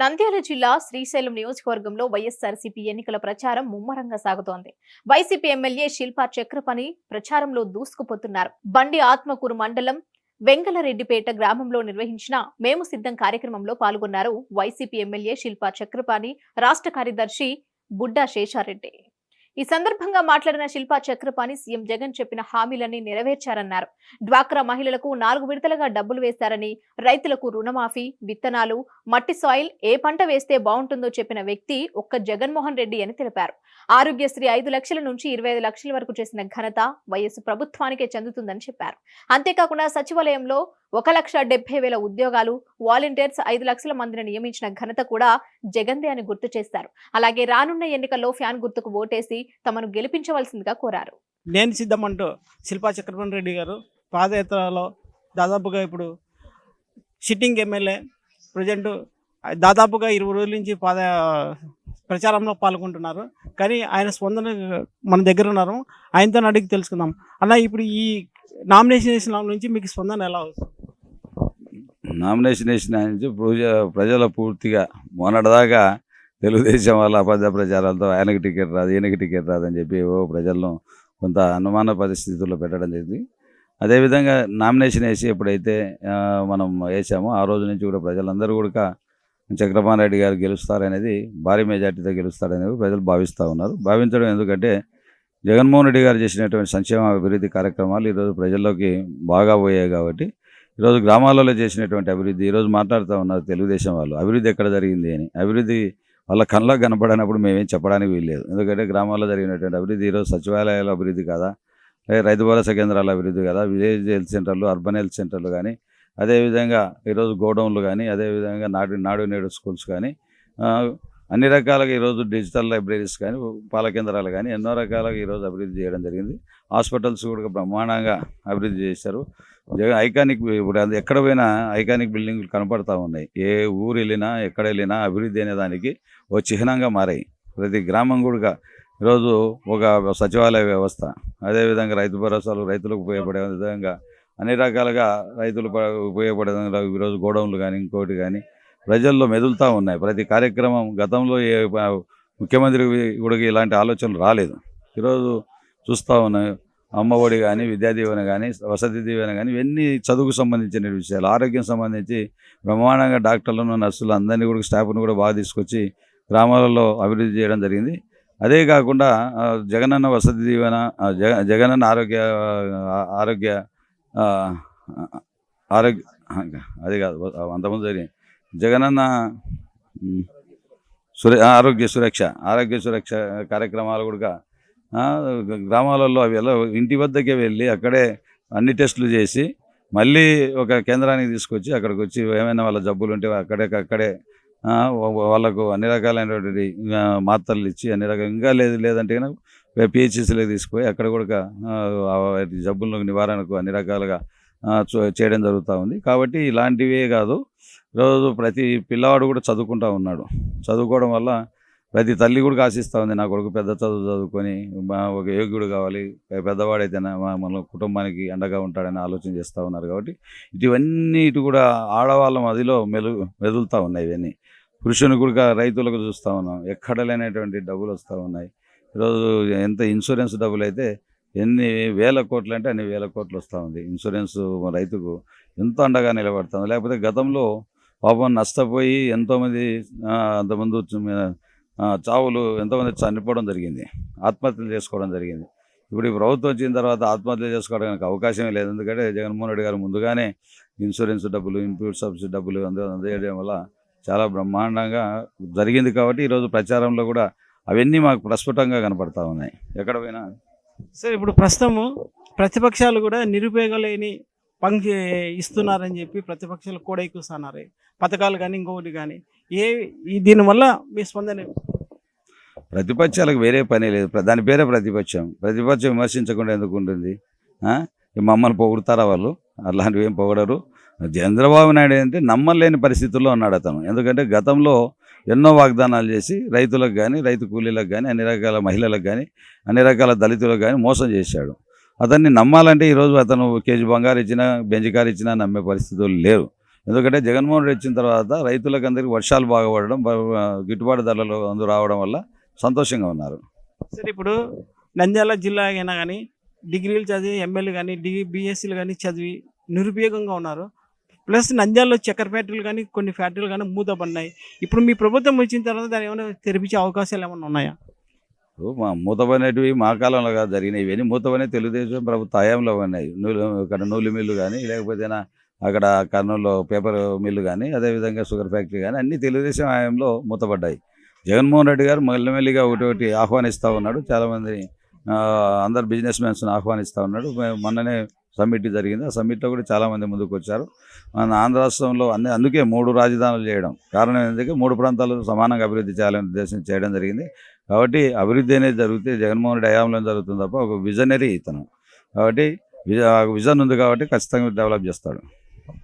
నంద్యాల జిల్లా శ్రీశైలం నియోజకవర్గంలో వైఎస్ఆర్సీపీ ఎన్నికల ప్రచారం ముమ్మరంగా సాగుతోంది. వైసీపీ ఎమ్మెల్యే శిల్పా చక్రపాణి ప్రచారంలో దూసుకుపోతున్నారు. బండి ఆత్మకూరు మండలం వెంగళరెడ్డిపేట గ్రామంలో నిర్వహించిన మేము సిద్ధం కార్యక్రమంలో పాల్గొన్నారు వైసీపీ ఎమ్మెల్యే శిల్పా చక్రపాణి, రాష్ట్ర కార్యదర్శి బుడ్డా శేషారెడ్డి. ఈ సందర్భంగా మాట్లాడిన శిల్పా చక్రపాణి సీఎం జగన్ చెప్పిన హామీలన్నీ నెరవేర్చారన్నారు. డ్వాక్రా మహిళలకు 4 విడతలుగా డబ్బులు వేశారని, రైతులకు రుణమాఫీ, విత్తనాలు, మట్టి సాయిల్ ఏ పంట వేస్తే బాగుంటుందో చెప్పిన వ్యక్తి ఒక్క జగన్మోహన్ రెడ్డి అని తెలిపారు. ఆరోగ్యశ్రీ 5 లక్షల నుంచి 25 లక్షల వరకు చేసిన ఘనత వైఎస్ ప్రభుత్వానికే చెందుతుందని చెప్పారు. అంతేకాకుండా సచివాలయంలో 1,70,000 ఉద్యోగాలు, వాలంటీర్స్ 5 లక్షల మందిని నియమించిన ఘనత కూడా జగన్దే అని గుర్తు చేశారు. అలాగే రానున్న ఎన్నికల్లో ఫ్యాన్ గుర్తుకు ఓటేసి తమను గెలిపించవలసిందిగా కోరారు. నేను సిద్ధమంటూ శిల్పా చక్రపాణి రెడ్డి గారు పాదయాత్రలో దాదాపుగా ఇప్పుడు సిట్టింగ్ ఎమ్మెల్యే ప్రజెంట్ దాదాపుగా 20 రోజుల నుంచి ప్రచారంలో పాల్గొంటున్నారు. కానీ ఆయన స్పందన మన దగ్గర ఉన్నారు. ఆయనతో అడిగి తెలుసుకుందాం. అలా ఇప్పుడు ఈ నామినేషన్ నుంచి మీకు స్పందన ఎలా అవుతుంది? నామినేషన్ వేసిన నుంచి ప్రజల పూర్తిగా మొన్నటిదాకా తెలుగుదేశం వాళ్ళ అబద్ధ ప్రచారాలతో ఆయనకి టికెట్ రాదు, ఈయనకి టికెట్ రాదని చెప్పి ప్రజలను కొంత అనుమాన పరిస్థితుల్లో పెట్టడం జరిగింది. అదేవిధంగా నామినేషన్ వేసి ఎప్పుడైతే మనం వేసామో ఆ రోజు నుంచి కూడా ప్రజలందరూ కూడా చక్రపాణి రెడ్డి గారు గెలుస్తారనేది, భారీ మెజార్టీతో గెలుస్తారనేది ప్రజలు భావిస్తూ ఉన్నారు. భావించడం ఎందుకంటే జగన్మోహన్ రెడ్డి గారు చేసినటువంటి సంక్షేమ అభివృద్ధి కార్యక్రమాలు ఈరోజు ప్రజల్లోకి బాగా పోయాయి. కాబట్టి ఈరోజు గ్రామాలలో చేసినటువంటి అభివృద్ధి ఈరోజు మాట్లాడుతూ ఉన్నారు తెలుగుదేశం వాళ్ళు. అభివృద్ధి ఎక్కడ జరిగింది అని. అభివృద్ధి వాళ్ళ కళ్ళకు కనపడినప్పుడు మేమేం చెప్పడానికి వీల్లేదు. ఎందుకంటే గ్రామాల్లో జరిగినటువంటి అభివృద్ధి ఈరోజు సచివాలయాల అభివృద్ధి కాదా, రైతు భరోసా కేంద్రాల అభివృద్ధి కాదా, విలేజ్ హెల్త్ సెంటర్లు, అర్బన్ హెల్త్ సెంటర్లు కానీ, అదేవిధంగా ఈరోజు గోడౌన్లు కానీ, అదేవిధంగా నాడు నేడు స్కూల్స్ కానీ, అన్ని రకాలుగా ఈరోజు డిజిటల్ లైబ్రరీస్ కానీ, పాల కేంద్రాలు కానీ ఎన్నో రకాలుగా ఈరోజు అభివృద్ధి చేయడం జరిగింది. హాస్పిటల్స్ కూడా బ్రహ్మాండంగా అభివృద్ధి చేశారు. ఐకానిక్ ఇప్పుడు అది ఎక్కడ పోయినా ఐకానిక్ బిల్డింగ్లు కనపడతా ఉన్నాయి. ఏ ఊరు వెళ్ళినా ఎక్కడ వెళ్ళినా అభివృద్ధి అనే దానికి ఓ చిహ్నంగా మారాయి. ప్రతి గ్రామం కూడా ఈరోజు ఒక సచివాలయ వ్యవస్థ, అదేవిధంగా రైతు భరోసాలు రైతులకు ఉపయోగపడే విధంగా అన్ని రకాలుగా రైతులు ఉపయోగపడే విధంగా ఈరోజు గోడౌన్లు కానీ ఇంకోటి కానీ ప్రజల్లో మెదులుతూ ఉన్నాయి. ప్రతి కార్యక్రమం గతంలో ఏ ముఖ్యమంత్రి కూడా ఇలాంటి ఆలోచనలు రాలేదు. ఈరోజు చూస్తూ ఉన్నాయి. అమ్మఒడి కానీ, విద్యా దీవెన కానీ, వసతి దీవెన కానీ, ఇవన్నీ చదువుకు సంబంధించిన విషయాలు. ఆరోగ్యం సంబంధించి బ్రహ్మాండంగా డాక్టర్లను, నర్సులు అందరినీ కూడా స్టాఫ్ను కూడా బాగా తీసుకొచ్చి గ్రామాలలో అభివృద్ధి చేయడం జరిగింది. అదే కాకుండా జగనన్న వసతి దీవెన, జగనన్న ఆరోగ్య అది కాదు అంతకుముందు జరిగింది జగనన్న ఆరోగ్య సురక్ష కార్యక్రమాలు కూడా గ్రామాలలో అవి ఎలా ఇంటి వద్దకే వెళ్ళి అక్కడే అన్ని టెస్టులు చేసి మళ్ళీ ఒక కేంద్రానికి తీసుకొచ్చి అక్కడికి వచ్చి ఏమైనా వాళ్ళ జబ్బులు ఉంటే అక్కడే వాళ్ళకు అన్ని రకాలైనటువంటి మాత్రలు ఇచ్చి అన్ని రకాల ఇంకా లేదంటే కనుక పిహెచ్సిలకు తీసుకుపోయి అక్కడ కూడా జబ్బుల నివారణకు అన్ని రకాలుగా చేయడం జరుగుతూ ఉంది. కాబట్టి ఇలాంటివే కాదు, ఈరోజు ప్రతి పిల్లవాడు కూడా చదువుకుంటూ ఉన్నాడు. చదువుకోవడం వల్ల ప్రతి తల్లి కూడా ఆశిస్తూ ఉంది, నా కొడుకు పెద్ద చదువు చదువుకొని ఒక యోగ్యుడు కావాలి, పెద్దవాడైతే మన కుటుంబానికి అండగా ఉంటాడని ఆలోచన చేస్తూ ఉన్నారు. కాబట్టి ఇటు కూడా ఆడవాళ్ళ మదిలో మెదులుతూ ఉన్నాయి. ఇవన్నీ పురుషుని కూడా రైతులకు చూస్తూ ఉన్నాం, ఎక్కడ లేనటువంటి డబ్బులు వస్తూ ఉన్నాయి. ఈరోజు ఎంత ఇన్సూరెన్స్ డబ్బులు అయితే ఎన్ని వేల కోట్లు అంటే అన్ని వేల కోట్లు వస్తూ ఉంది. ఇన్సూరెన్స్ రైతుకు ఎంతో అండగా నిలబడుతుంది. లేకపోతే గతంలో పాపం నష్టపోయి ఎంతోమంది అంతమంది చావులు ఎంతోమంది చనిపోవడం జరిగింది, ఆత్మహత్యలు చేసుకోవడం జరిగింది. ఇప్పుడు ఈ ప్రభుత్వం వచ్చిన తర్వాత ఆత్మహత్యలు చేసుకోవడానికి అవకాశమే లేదు. ఎందుకంటే జగన్మోహన్ రెడ్డి గారు ముందుగానే ఇన్సూరెన్స్ డబ్బులు, ఇన్పుట్ సబ్సిడీ డబ్బులు అందజేయడం వల్ల చాలా బ్రహ్మాండంగా జరిగింది. కాబట్టి ఈరోజు ప్రచారంలో కూడా అవన్నీ మాకు ప్రస్ఫుటంగా కనపడతా ఉన్నాయి ఎక్కడ పోయినా. సార్, ఇప్పుడు ప్రస్తుతము ప్రతిపక్షాలు కూడా నిరుపయోగలేని పంక్తి ఇస్తున్నారని చెప్పి ప్రతిపక్షాలు కూడా ఎక్కుస్తున్నారు. పథకాలు కానీ ఇంకొకటి కానీ దీనివల్ల మీ స్పందన? ప్రతిపక్షాలకు వేరే పని లేదు. దాని పేరే ప్రతిపక్షం విమర్శించకుండా ఎందుకు ఉంటుంది? మమ్మల్ని పొగుడుతారా వాళ్ళు? అలాంటివి ఏం పొగడరు. చంద్రబాబు నాయుడు అంటే నమ్మలేని పరిస్థితుల్లో ఉన్నాడు అతను. ఎందుకంటే గతంలో ఎన్నో వాగ్దానాలు చేసి రైతులకు కానీ, రైతు కూలీలకు కానీ, అన్ని రకాల మహిళలకు కానీ, అన్ని రకాల దళితులకు కానీ మోసం చేశాడు. అతన్ని నమ్మాలంటే ఈరోజు అతను కేజీ బంగారు ఇచ్చినా, బెంజ్ కారు ఇచ్చినా నమ్మే పరిస్థితులు లేరు. ఎందుకంటే జగన్మోహన్ రెడ్డి వచ్చిన తర్వాత రైతులకు అందరికీ వర్షాలు బాగా పడడం, గిట్టుబాటు ధరలు రావడం వల్ల సంతోషంగా ఉన్నారు. సరే, ఇప్పుడు నంద్యాల జిల్లా అయినా కానీ డిగ్రీలు చదివి ఎమ్మెల్యే కానీ బీఎస్సీలు కానీ చదివి నిరుపయోగంగా ఉన్నారు. ప్లస్ నంద్యాలలో చక్కెర ఫ్యాక్టరీలు కానీ కొన్ని ఫ్యాక్టరీలు కానీ మూతపడినాయి. ఇప్పుడు మీ ప్రభుత్వం వచ్చిన తర్వాత దాన్ని ఏమైనా తెరిపించే అవకాశాలు ఏమైనా ఉన్నాయా? మా మూతపడినవి మా కాలంలో కాదు జరిగినాయి, ఇవన్నీ మూతపడిన తెలుగుదేశం ప్రభుత్వ హయాంలో ఉన్నాయి. ఇక్కడ నూలు మిల్లు కానీ, లేకపోతే అక్కడ కర్నూలులో పేపర్ మిల్లు కానీ, అదేవిధంగా షుగర్ ఫ్యాక్టరీ కానీ అన్నీ తెలుగుదేశం హయాంలో మూతపడ్డాయి. జగన్మోహన్ రెడ్డి గారు మెల్లిమెల్లిగా ఒకటి ఆహ్వానిస్తూ ఉన్నాడు. చాలామంది అందరు బిజినెస్ మ్యాన్స్ని ఆహ్వానిస్తూ ఉన్నాడు. మొన్ననే సమ్మిట్ జరిగింది, ఆ సమ్మిట్లో కూడా చాలామంది ముందుకు వచ్చారు. మన ఆంధ్ర రాష్ట్రంలో అందుకే 3 రాజధానులు చేయడం కారణం ఏంటంటే 3 ప్రాంతాలు సమానంగా అభివృద్ధి చేయాలని ఉద్దేశం చేయడం జరిగింది. కాబట్టి అభివృద్ధి అనేది జరిగితే జగన్మోహన్ రెడ్డి హయాంలో జరుగుతుంది తప్ప ఒక విజనరీ ఇతను. కాబట్టి విజన్ ఉంది కాబట్టి ఖచ్చితంగా డెవలప్ చేస్తాడు.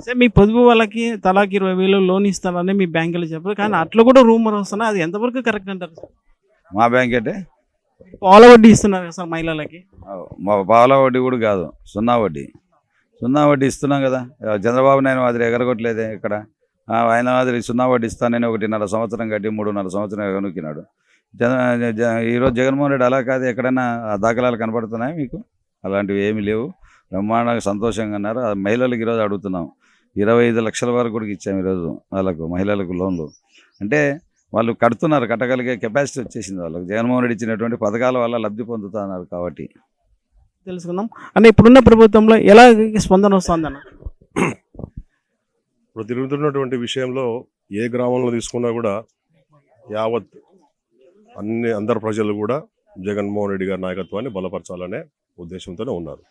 సరే, మీ పొదుపు వాళ్ళకి తలాకి 20,000 లోన్ ఇస్తారని మీ బ్యాంకులో చెప్పారు, కానీ అట్లా కూడా రూమర్ వస్తున్నా, అది ఎంతవరకు కరెక్ట్ అంటారు? మా బ్యాంక్ అంటే పాల వడ్డీ ఇస్తున్నారు కదా సార్ మహిళలకి? మా పాల వడ్డీ కూడా కాదు, సున్నా వడ్డీ ఇస్తున్నాం కదా. చంద్రబాబు నాయుడు మాదిరి ఎగరగొట్టలేదే ఇక్కడ. ఆయన మాదిరి సున్నా వడ్డీ ఇస్తానని 1.5 సంవత్సరం కట్టి 3.5 సంవత్సరం ఎగనొక్కినాడు. ఈరోజు జగన్మోహన్ రెడ్డి అలా కాదు. ఎక్కడైనా దాఖలాలు కనపడుతున్నాయి మీకు? అలాంటివి ఏమీ లేవు. బ్రహ్మాండంగా సంతోషంగా ఉన్నారు. మహిళలకు ఈరోజు అడుగుతున్నాం, 25 లక్షల వరకు కూడా ఇచ్చాము ఈరోజు వాళ్ళకు, మహిళలకు లోన్లు. అంటే వాళ్ళు కడుతున్నారు, కట్టగలిగే కెపాసిటీ వచ్చేసింది వాళ్ళకి. జగన్మోహన్ రెడ్డి ఇచ్చినటువంటి పథకాల వల్ల లబ్ధి పొందుతున్నారు కాబట్టి. తెలుసుకుందాం అంటే ఇప్పుడున్న ప్రభుత్వంలో ఎలా స్పందన వస్తుందన్న? ఇప్పుడు తిరుగుతున్నటువంటి విషయంలో ఏ గ్రామంలో తీసుకున్నా కూడా యావత్ అందరు ప్రజలు కూడా జగన్మోహన్ రెడ్డి గారి నాయకత్వాన్ని బలపరచాలనే ఉద్దేశంతోనే ఉన్నారు.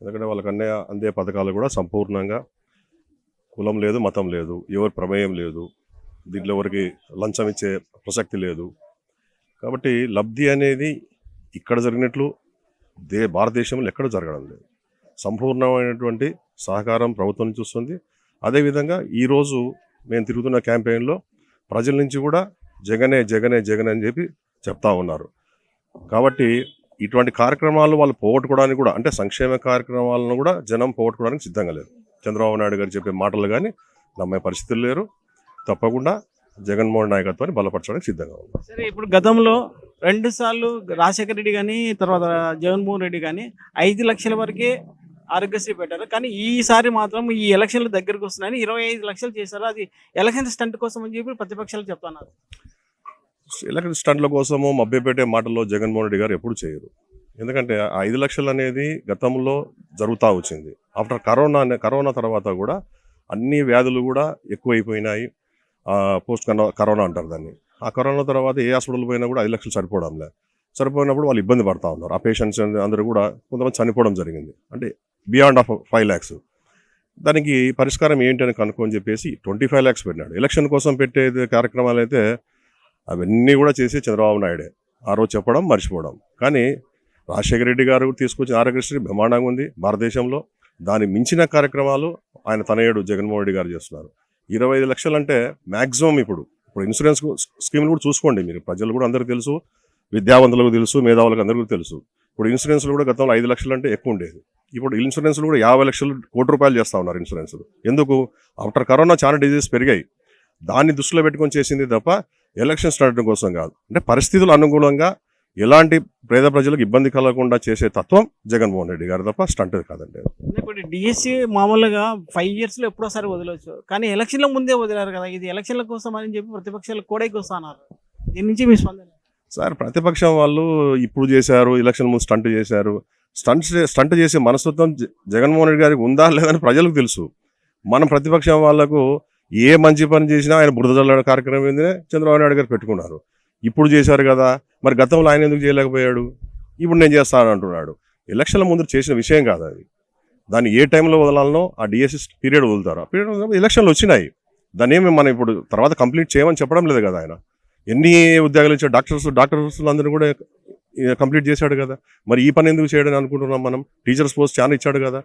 ఎందుకంటే వాళ్ళకి అందే పథకాలు కూడా సంపూర్ణంగా కులం లేదు, మతం లేదు, ఎవరి ప్రమేయం లేదు, దీంట్లో ఎవరికి లంచం ఇచ్చే ప్రసక్తి లేదు. కాబట్టి లబ్ధి అనేది ఇక్కడ జరిగినట్లు భారతదేశంలో ఎక్కడ జరగడం లేదు. సంపూర్ణమైనటువంటి సహకారం ప్రభుత్వం నుంచి వస్తుంది. అదేవిధంగా ఈరోజు మేము తిరుగుతున్న క్యాంపెయిన్లో ప్రజల నుంచి కూడా జగనే జగనే జగన్ అని చెప్పి చెప్తా ఉన్నారు. కాబట్టి ఇటువంటి కార్యక్రమాలు వాళ్ళు పోగొట్టుకోవడానికి కూడా, అంటే సంక్షేమ కార్యక్రమాలను కూడా జనం పోగొట్టుకోవడానికి సిద్ధంగా లేరు. చంద్రబాబు నాయుడు గారు చెప్పే మాటలు కానీ నమ్మే పరిస్థితులు లేరు. తప్పకుండా జగన్మోహన్ నాయకత్వాన్ని బలపరచడానికి సిద్ధంగా ఉన్నారు. సరే, ఇప్పుడు గతంలో 2 సార్లు రాజశేఖర రెడ్డి కానీ తర్వాత జగన్మోహన్ రెడ్డి కానీ 5 లక్షల వరకే ఆరోగ్యశ్రీ పెట్టారు. కానీ ఈసారి మాత్రం ఈ ఎలక్షన్లు దగ్గరకు వస్తున్నాయని 25 లక్షలు చేశారు. అది ఎలక్షన్ స్టంట్ కోసం అని చెప్పి ప్రతిపక్షాలు చెప్తున్నారు. ఎలక్షన్ స్టంట్ల కోసము మభ్యపెట్టే మాటల్లో జగన్మోహన్ రెడ్డి గారు ఎప్పుడు చేయరు. ఎందుకంటే 5 లక్షలు అనేది గతంలో జరుగుతూ వచ్చింది. ఆఫ్టర్ కరోనా తర్వాత కూడా అన్ని వ్యాధులు కూడా ఎక్కువైపోయినాయి. పోస్ట్ కరోనా అంటారు దాన్ని. ఆ కరోనా తర్వాత ఏ హాస్పిటల్ పోయినా కూడా 5 లక్షలు సరిపోయినప్పుడు వాళ్ళు ఇబ్బంది పడుతూ ఉన్నారు. ఆ పేషెంట్స్ అందరూ కూడా కొంతమంది చనిపోవడం జరిగింది. అంటే బియాండ్ ఆఫ్ 5 lakhs. దానికి పరిష్కారం ఏంటి అని కనుక్కొని చెప్పేసి 25 lakhs పెట్టినాడు. ఎలక్షన్ కోసం పెట్టే కార్యక్రమాలు అయితే అవన్నీ కూడా చేసి చంద్రబాబు నాయుడే ఆ రోజు చెప్పడం, మర్చిపోవడం. కానీ రాజశేఖర రెడ్డి గారు తీసుకొచ్చిన ఆరోగ్యశ్రీ బ్రహ్మాండంగా ఉంది భారతదేశంలో. దాని మించిన కార్యక్రమాలు ఆయన తనయుడు జగన్మోహన్ రెడ్డి గారు చేస్తున్నారు. 25 లక్షలు అంటే మ్యాక్సిమం. ఇప్పుడు ఇన్సూరెన్స్ స్కీమ్లు కూడా చూసుకోండి మీరు. ప్రజలు కూడా అందరికీ తెలుసు, విద్యావంతులకు తెలుసు, మేధావులకు అందరికీ తెలుసు. ఇప్పుడు ఇన్సూరెన్స్లు కూడా గతంలో 5 లక్షలు అంటే ఎక్కువ ఉండేది. ఇప్పుడు ఇన్సూరెన్స్లు కూడా 50 లక్షలు, ₹1,00,00,000 చేస్తూ ఉన్నారు ఇన్సూరెన్స్లు. ఎందుకు? ఆఫ్టర్ కరోనా చాలా డిజీజెస్ పెరిగాయి. దాన్ని దృష్టిలో పెట్టుకొని చేసింది తప్ప ఎలక్షన్ స్టార్ట్ కోసం కాదు. అంటే పరిస్థితులు అనుగుణంగా ఎలాంటి పేద ప్రజలకు ఇబ్బంది కలగకుండా చేసే తత్వం జగన్మోహన్ రెడ్డి గారు తప్ప స్టంట్ కాదండి. ఇప్పుడు డిఎస్సి మామూలుగా 5 yearsలో ఎప్పుడోసారి వదలవచ్చు, కానీ ఎలక్షన్ల ముందే వదిలారు కదా. ఇది ఎలక్షన్ల కోసం అని చెప్పి ప్రతిపక్షాలు కోడైకి వస్తున్నారు. దీని నుంచి మీ స్పందన? సార్, ప్రతిపక్షం వాళ్ళు ఇప్పుడు చేశారు, ఎలక్షన్ ముందు స్టంట్ చేశారు. స్టంట్ చేసే మనస్తత్వం జగన్మోహన్ రెడ్డి గారికి ఉందా లేదని ప్రజలకు తెలుసు. మనం ప్రతిపక్షం వాళ్లకు ఏ మంచి పని చేసినా ఆయన బురద జల్లే కార్యక్రమం ఏంటనే చంద్రబాబు నాయుడు గారు పెట్టుకున్నారు. ఇప్పుడు చేశారు కదా, మరి గతంలో ఆయన ఎందుకు చేయలేకపోయాడు? ఇప్పుడు నేను చేస్తాను అంటున్నాడు. ఎలక్షన్ల ముందు చేసిన విషయం కాదు అది. దాన్ని ఏ టైంలో వదలాలనో ఆ డిఎస్సి పీరియడ్ వదులుతారు. ఆ పీరియడ్ వదిలినప్పుడు ఎలక్షన్లు వచ్చినాయి. దాన్ని ఏమి మనం ఇప్పుడు తర్వాత కంప్లీట్ చేయమని చెప్పడం లేదు కదా. ఆయన ఎన్ని ఉద్యోగాలు ఇచ్చాడు? డాక్టర్స్ అందరూ కూడా కంప్లీట్ చేశాడు కదా. మరి ఈ పని ఎందుకు చేయడని అనుకుంటున్నాం మనం. టీచర్స్ పోస్ట్ చాలా ఇచ్చాడు కదా,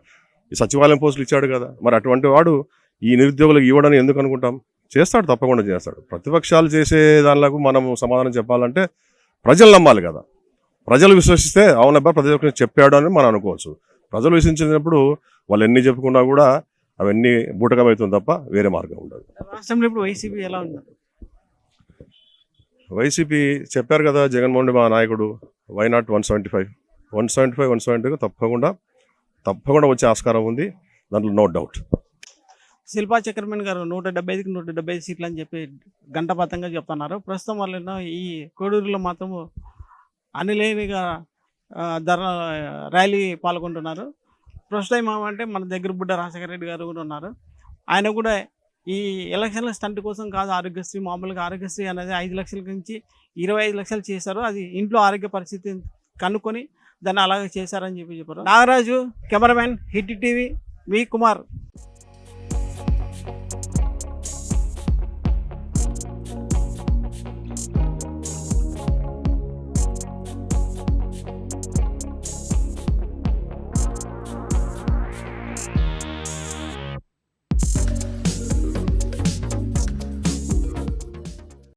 ఈ సచివాలయం పోస్టులు ఇచ్చాడు కదా. మరి అటువంటి వాడు ఈ నిరుద్యోగులకు ఇవ్వడని ఎందుకు అనుకుంటాం? చేస్తాడు, తప్పకుండా చేస్తాడు. ప్రతిపక్షాలు చేసే దానిలకు మనం సమాధానం చెప్పాలంటే ప్రజలు నమ్మాలి కదా. ప్రజలు విశ్వసిస్తే అవునబ్బా ప్రతిపక్షం చెప్పాడు అని మనం అనుకోవచ్చు. ప్రజలు విశ్వసించినప్పుడు వాళ్ళు ఎన్ని చెప్పుకున్నా కూడా అవన్నీ బూటకమవుతుంది తప్ప వేరే మార్గం ఉండదు. రాష్ట్రంలో ఇప్పుడు వైసీపీ ఎలా ఉన్నారు? వైసీపీ చెప్పారు కదా జగన్మోహన్ రెడ్డి మా నాయకుడు, వై నాట్ 175 తప్పకుండా వచ్చే ఆస్కారం ఉంది, దాంట్లో నో డౌట్. శిల్పా చక్రపాణి గారు 175కి 170 సీట్లు అని చెప్పి గంటబద్ధంగా చెప్తున్నారు. ప్రస్తుతం వాళ్ళు ఈ కోడూరులో మాత్రం అనిలేనిగా ర్యాలీ పాల్గొంటున్నారు. ప్రస్తుతం ఏమంటే మన దగ్గర బుడ్డ రాజశేఖర రెడ్డి గారు కూడా ఉన్నారు. ఆయన కూడా ఈ ఎలక్షన్ల స్టంట్ కోసం కాదు, ఆరోగ్యశ్రీ మామూలుగా ఆరోగ్యశ్రీ అనేది 5 లక్షల నుంచి 25 లక్షలు చేశారు. అది ఇంట్లో ఆరోగ్య పరిస్థితి కనుక్కొని దాన్ని అలాగే చేశారని చెప్పి చెప్పారు. నాగరాజు, కెమెరామెన్, హిట్ టీవీ, వి కుమార్.